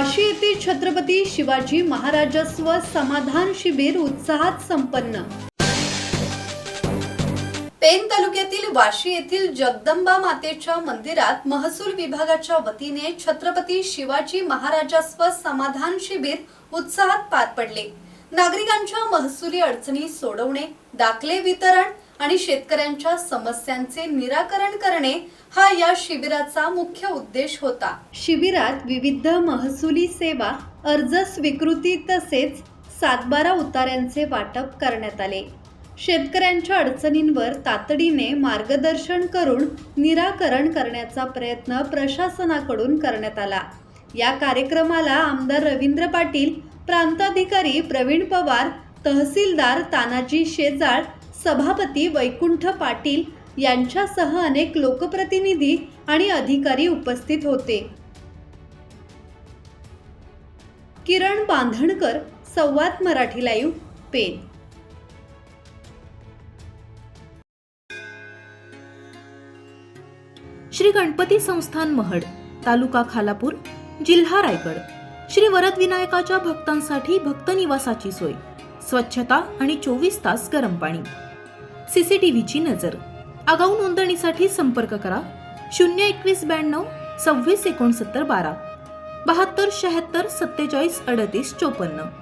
वाशी येथील छत्रपती शिवाजी महाराजस्व समाधान शिबिर उत्साहात संपन्न। पेन तालुक्यातील वाशी येथील जगदंबा मातेच्या मंदिरात महसूल विभागाच्या वतीने छत्रपती शिवाजी महाराजस्व समाधान शिबिर उत्साहात पार पडले। नागरिकांच्या महसुली अडचणी सोडवणे, दाखले वितरण आणि शेतकऱ्यांच्या समस्यांचे निराकरण करणे हा या शिबिराचा मुख्य उद्देश होता। शिबिरात विविध महसुली सेवा, अर्ज स्वीकृती तसेच 7/12 उतार्यांचे वाटप करण्यात आले। शेतकऱ्यांच्या अडचणींवर तातडीने मार्गदर्शन करून निराकरण करण्याचा प्रयत्न प्रशासनाकडून करण्यात आला। या कार्यक्रमाला आमदार रवींद्र पाटील, प्रांताधिकारी प्रवीण पवार, तहसीलदार तानाजी शेजाळ, सभापती वैकुंठ पाटील यांच्यासह अनेक लोकप्रतिनिधी आणि अधिकारी उपस्थित होते। किरण बांधणकर, संवाद मराठी लाईव्ह, पेन। श्री गणपती संस्थान महड, तालुका खालापूर, जिल्हा रायगड। श्री वरद विनायकाच्या भक्तांसाठी भक्त निवासाची सोय, स्वच्छता आणि 24 तास गरम पाणी, सीसीटीव्हीची नजर। आगाऊ नोंदणीसाठी संपर्क करा 02192 26 69 12 72 76 47 38 54।